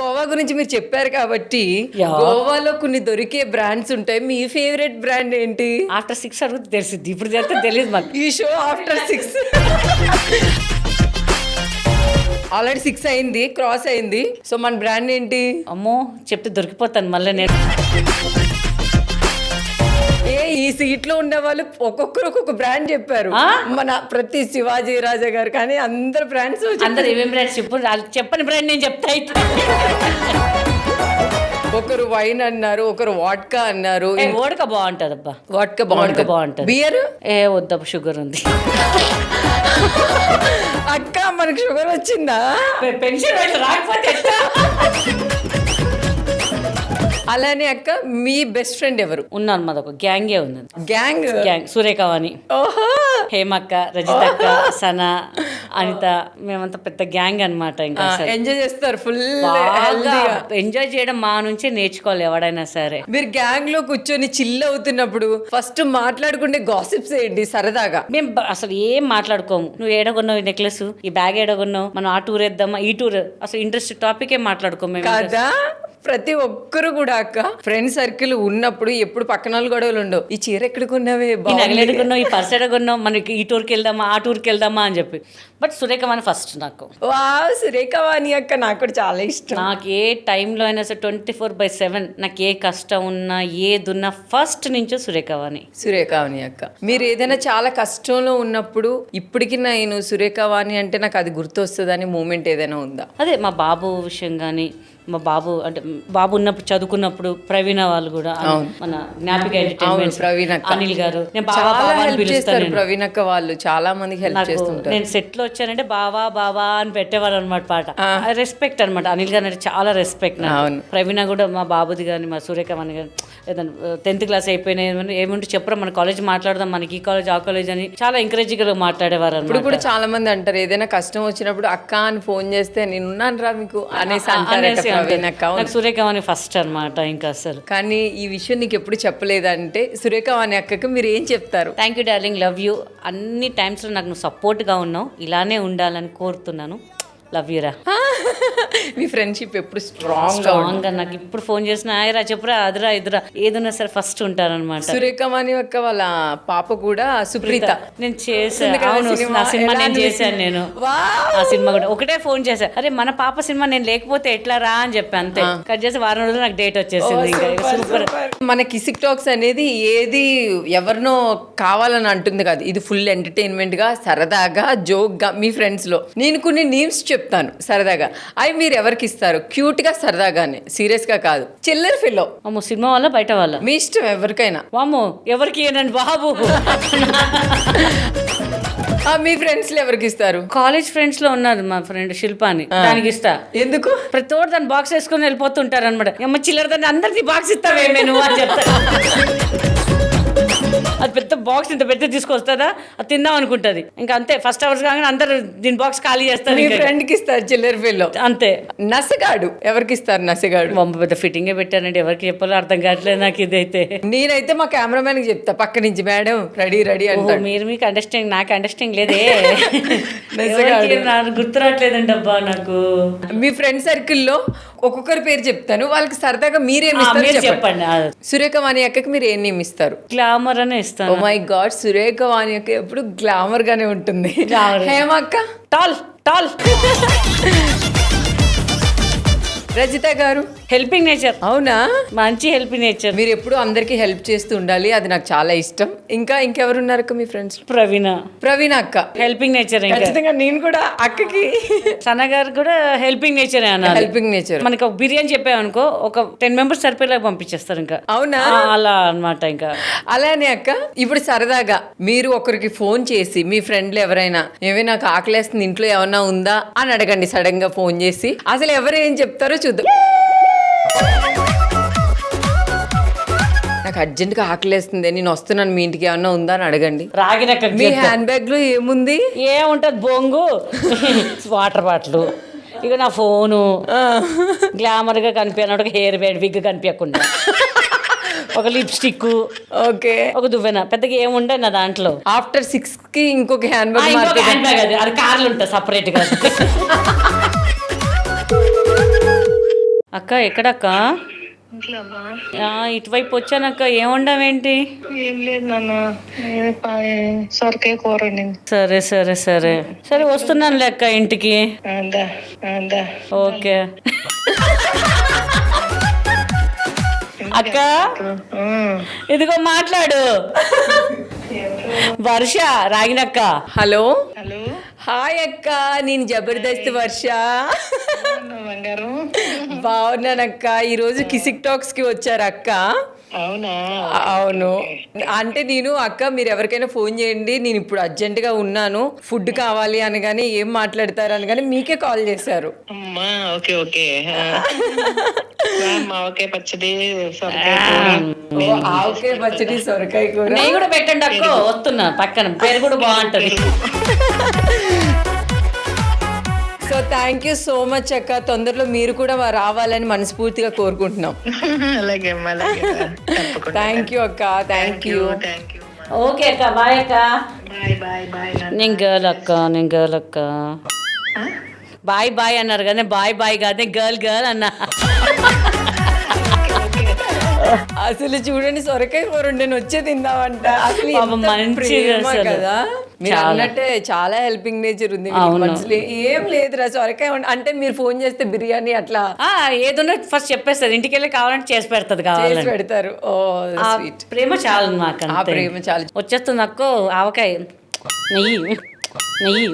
గోవా గురించి మీరు చెప్పారు కాబట్టి గోవాలో కొన్ని దొరికే బ్రాండ్స్ ఉంటాయి. మీ ఫేవరెట్ బ్రాండ్ ఏంటి? ఆఫ్టర్ 6 అడుగుతుంది తెలిసింది, ఇప్పుడు చెప్తే తెలియదు మాకు. ఈ షో ఆఫ్టర్ 6 ఆల్రెడీ 6 అయింది, క్రాస్ అయింది. సో మన బ్రాండ్ ఏంటి? అమ్మో చెప్తే దొరికిపోతాను మళ్ళీ నేను. ఈ సీట్ లో ఉన్న వాళ్ళు ఒక్కొక్కరు ఒక్కొక్క బ్రాండ్ చెప్పారు. మన ప్రతి శివాజీ రాజా గారు కానీ అందరు బ్రాండ్స్. అందరు ఏమేమి బ్రాండ్స్ చెప్పని బ్రాండ్ నేను చెప్తా. ఒకరు వైన్ అన్నారు, ఒకరు వాడ్కా అన్నారు. ఓడక బాగుంటది అబ్బా, వాడ్కా బాగుంటది. బియర్ వద్దబ్బా, షుగర్ ఉంది. అక్క మనకు షుగర్ వచ్చిందా? పెన్షన్ రాకపోతే అలానే అక్క మీ బెస్ట్ ఫ్రెండ్ ఎవరు ఉన్నారు? మాదొక గ్యాంగే ఉన్నది. గ్యాంగ్ సూర్యకవాణి, ఓహో, హేమక్క, రజితక్క, సనా, అనిత, మేమంతా పెద్ద గ్యాంగ్ అనమాట. ఇంకా ఎంజాయ్ చేస్తారు ఫుల్. ఎంజాయ్ చేయడం మా నుంచే నేర్చుకోవాలి ఎవడైనా సరే. మీరు గ్యాంగ్ లో కూర్చొని చిల్ అవుతున్నప్పుడు ఫస్ట్ మాట్లాడుకుంటే గాసిప్స్ ఏంటి సరదాగా? మేము అసలు ఏం మాట్లాడుకోము. నువ్వు ఏడగొన్నావు ఈ నెక్లెస్, ఈ బ్యాగ్ ఏడగొన్నావు, మనం ఆ టూర్ వేద్దామా, ఈ టూర్, అసలు ఇంట్రెస్ట్ టాపిక్ ఏం మాట్లాడుకోము మేము కదా. ప్రతి ఒక్కరు కూడా అక్క ఫ్రెండ్ సర్కిల్ ఉన్నప్పుడు ఎప్పుడు పక్కన గొడవలు ఉండవు. ఈ చీర ఎక్కడ కొన్నావే, ఈ నగలేడుకున్నావు, ఈ పర్స్ ఎడగొన్నావు, మనకి ఈ టూర్కి వెళ్దామా, ఆ టూర్కి వెళ్దామా అని చెప్పి. బట్ సురేఖవాణి ఫస్ట్ నాకు. సురేఖవాణి అక్క నాకు కూడా చాలా ఇష్టం. నాకు ఏ టైంలో అయినా సరే 24/7 నాకు ఏ కష్టం ఉన్నా ఏదున్నా ఫస్ట్ నుంచో సురేఖవాణి. సురేఖవాణి అక్క, మీరు ఏదైనా చాలా కష్టంలో ఉన్నప్పుడు ఇప్పటికి నేను సురేఖవాణి అంటే నాకు అది గుర్తొస్తుందని మూమెంట్ ఏదైనా ఉందా? అదే మా బాబు విషయం కానీ, మా బాబు అంటే బాబు ఉన్నప్పుడు చదువుకున్నప్పుడు ప్రవీణ వాళ్ళు కూడా, మన జ్ఞాపిక ఎంటర్టైన్మెంట్ అనిల్ గారు, నేను బాబా అని పిలుస్తాను. ప్రవీణ అక్క వాళ్ళు చాలా మందికి హెల్ప్ చేస్తుంటారు. నేను సెట్ లో వచ్చానంటే బావా బావా అని పెట్టేవారు అనమాట పాట. రెస్పెక్ట్ అనమాట. అనిల్ గారు అంటే చాలా రెస్పెక్ట్. ప్రవీణ కూడా మా బాబుది కానీ మా సూర్యకవాణి కానీ ఏదైనా 10th క్లాస్ అయిపోయినాయి ఏమంటే చెప్పరా మన కాలేజ్ మాట్లాడదాం, మనకి ఈ కాలేజ్ ఆ కాలేజ్ అని చాలా ఎంకరేజింగ్ గా మాట్లాడేవారు. ఇప్పుడు కూడా చాలా మంది అంటారు ఏదైనా కష్టం వచ్చినప్పుడు అక్క అని ఫోన్ చేస్తే నేను ఉన్నాను రా మీకు అనేసి అంటారు. సురేఖవాణి ఫస్ట్ అనమాట ఇంకా అసలు. కానీ ఈ విషయం నీకు ఎప్పుడు చెప్పలేదంటే సురేఖవాణి అక్కకి మీరు ఏం చెప్తారు? Thank you darling, love you. అన్ని టైమ్స్లో నాకు నువ్వు సపోర్ట్గా ఉన్నావు, ఇలానే ఉండాలని కోరుతున్నాను. లవ్ యూరా. మీ ఫ్రెండ్షిప్ ఎప్పుడు స్ట్రాంగ్. నాకు ఇప్పుడు ఫోన్ చేసిన ఆయరా చెప్పురా అదిరా ఇదిరా ఏదన్నా సరే ఫస్ట్ ఉంటారనమాట. సురేఖవాణి అక్క వాళ్ళ పాప కూడా సుప్రీత నేను చేశాను. అవును, నా సినిమా నేను చేశాను. నేను ఆ సినిమా కూడా ఒకటే ఫోన్ చేశాను, అరే మన పాప సినిమా నేను లేకపోతే ఎట్లా రా అని చెప్పి అంతే. కట్ చేసి వారం రోజులు నాకు డేట్ వచ్చేసింది. ఇంకా సూపర్. మన కిసిక్ టాక్స్ అనేది ఏది ఎవరినో కావాలని అంటుంది కాదు, ఇది ఫుల్ ఎంటర్టైన్మెంట్ గా సరదాగా జోక్ గా మీ ఫ్రెండ్స్ లో నేను కొన్ని నేమ్స్ చెప్తాను సరదాగా, అవి మీరు ఎవరికి ఇస్తారు? క్యూట్ గా సరదాగానే, సీరియస్ గా కాదు. చిల్లర ఫిల్లో. అమ్మో సినిమా వాళ్ళ బయట వాళ్ళ మీ ఇష్టం ఎవరికైనా. వామ్మో ఎవరికి ఏనండి బాబు. మీ ఫ్రెండ్స్ లో ఎవరికి ఇస్తారు? కాలేజ్ ఫ్రెండ్స్ లో ఉన్నారు మా ఫ్రెండ్ శిల్పాని, దానికి ఇస్తా. ఎందుకు? ప్రతి ఒక్కరు దాన్ని బాక్స్ వేసుకొని వెళ్ళిపోతుంటారు అనమాట. అమ్మ చిల్లర దాన్ని అందరికీ బాక్స్ ఇస్తావేమే నువ్వు అని చెప్తా. అది పెద్ద బాక్స్ ఇంత పెద్ద తీసుకొస్తుందా, అది తిందాం అనుకుంటది. ఇంకా అంతే, ఫస్ట్ అవర్స్ కాగానే అందరు దీని బాక్స్ ఖాళీ చేస్తారు. మీ ఫ్రెండ్ కి ఇస్తారు చిల్లర ఫిల్లో అంతే. నసగాడు ఎవరికి ఇస్తారు? నసగాడు బొమ్మ పెద్ద ఫిట్టింగే పెట్టానండి, ఎవరికి చెప్పాలో అర్థం కావట్లేదు నాకు ఇదైతే. నేనైతే మా కెమెరామెన్ కి చెప్తా పక్క నుంచి, మేడం రెడీ రెడీ అంటే. మీరు మీకు అండర్స్టాండింగ్, నాకు అండర్స్టాండింగ్ లేదే. నాకు గుర్తు రావట్లేదండి అబ్బా నాకు. మీ ఫ్రెండ్ సర్కిల్లో ఒక్కొక్కరి పేరు చెప్తాను, వాళ్ళకి సరదాగా మీరేమి చెప్పండి. సురేఖవాణి అక్కకి మీరు ఏం నేమ్ ఇస్తారు? గ్లామర్ అనే ఇస్తాను. ఓ మై గాడ్, సురేఖవాణి అక్క ఎప్పుడు గ్లామర్ గానే ఉంటుంది. హేమ అక్క టాల్ టాల్. రజిత గారు హెల్పింగ్ నేచర్. అవునా? మంచి హెల్పింగ్ నేచర్. మీరు ఎప్పుడు అందరికి హెల్ప్ చేస్తూ ఉండాలి, అది నాకు చాలా ఇష్టం. ఇంకా ఇంకెవరున్నారు అక్క మీ ఫ్రెండ్స్? ప్రవీణ అక్క హెల్పింగ్ నేచర్. ఖచ్చితంగా నేను కూడా అక్కకి. సన గారు కూడా హెల్పింగ్ నేచర్. Helping nature. మనకి ఒక బిర్యానీ చెప్పామనుకో, ఒక 10 members సరిపోయేలాగా పంపించేస్తారు. ఇంకా అవునా? అలా అనమాట. ఇంకా అలానే అక్క, ఇప్పుడు సరదాగా మీరు ఒకరికి ఫోన్ చేసి మీ ఫ్రెండ్లు ఎవరైనా ఏవే నాకు ఆకలేస్తుంది ఇంట్లో ఏమన్నా ఉందా అని అడగండి. సడన్ గా ఫోన్ చేసి అసలు ఎవరు ఏం చెప్తారో చూద్దాం. నాకు అర్జెంట్ గా ఆకలేస్తుంది, నేను వస్తున్నాను, మీ ఇంటికి ఏమన్నా ఉందా అని అడగండి. మీ హ్యాండ్ బ్యాగ్ లో ఏముంది? ఏముంటది, బొంగు, వాటర్ బాటిల్, ఇక నా ఫోను, గ్లామర్ గా కనిపించడం, ఒక హెయిర్ బ్యాండ్ విగ్ కనిపించకుండా, ఒక లిప్స్టిక్, ఓకే, ఒక దువ్వెన, పెద్దగా ఏముండే నా దాంట్లో. ఆఫ్టర్ 6 కి ఇంకొక హ్యాండ్ బ్యాగ్. హ్యాండ్ బ్యాగ్ అది కార్లు ఉంటాయి సపరేట్ గా. ఎక్కడక్క? ఇంట్లోమా? ఇటువైపు వచ్చానక్క. ఏం వండావేంటి? ఏం లేదు నాన్న, సొరకాయ కూర వండింది. సరే సరే సరే సరే వస్తున్నాను లెక్క ఇంటికి. అందా అందా. ఓకే అక్క, ఇదిగో మాట్లాడు. వర్ష రాగినక్క. హలో హలో, హాయ్ అక్క, నేను జబర్దస్త్ వర్ష. బంగారం. బాగున్నానక్క. ఈరోజు కిసిక్ టాక్స్ కి వచ్చారు అక్క. అవునా? అవును. అంటే నేను అక్క మీరు ఎవరికైనా ఫోన్ చేయండి, నేను ఇప్పుడు అర్జెంటుగా ఉన్నాను, ఫుడ్ కావాలి అనగానే ఏం మాట్లాడతారు అనగానే మీకే కాల్ చేశారు. అమ్మా, ఓకే ఓకే. ఆవకాయ పచ్చడి, సొరకాయ కూర. ఆవకాయ పచ్చడి, సొరకాయ కూర. నెయ్యి కూడా పెట్టండి అక్క, వస్తున్నా పక్కన. పేరు కూడా బాగుంటది. So thank you so much అక్క. తొందరలో మీరు కూడా రావాలని మనస్ఫూర్తిగా కోరుకుంటున్నాం. అలాగే అమ్మా, అలాగే. తప్పకుండా. థ్యాంక్ యూ అక్క, thank you. Thank you. Okay అక్క, బాయ్ అక్క. Bye bye bye. నేను గర్ల్ అక్క, నేను గర్ల్ అక్క. బాయ్ బాయ్ అన్నారు కానీ బాయ్ బాయ్ కాదు, గర్ల్ గర్ల్ అన్నా. అసలు చూడండి, సొరకాయ కూర నేను వచ్చే తిందామంట. అసలు ఎంత మంచిగా ప్రేమ అసలు. కదా. మీరు అన్నట్టే చాలా హెల్పింగ్ నేచర్ ఉంది వీళ్ళ మనసులో. ఏం లేదురా సొరకాయ అంటే మీరు ఫోన్ చేస్తే బిర్యానీ అట్లా ఏదన్నా ఫస్ట్ చెప్పేస్తారు, ఇంటికి వెళ్ళి కావాలంటే చేసి పెడతది, చేసి కావాలంటే. పెడతారు. ఓ స్వీట్. ప్రేమ చాలు మాకు, ఆ ప్రేమ చాలు. వచ్చేస్తుంది అక్కో ఆవకాయ నెయ్యి నెయ్యి.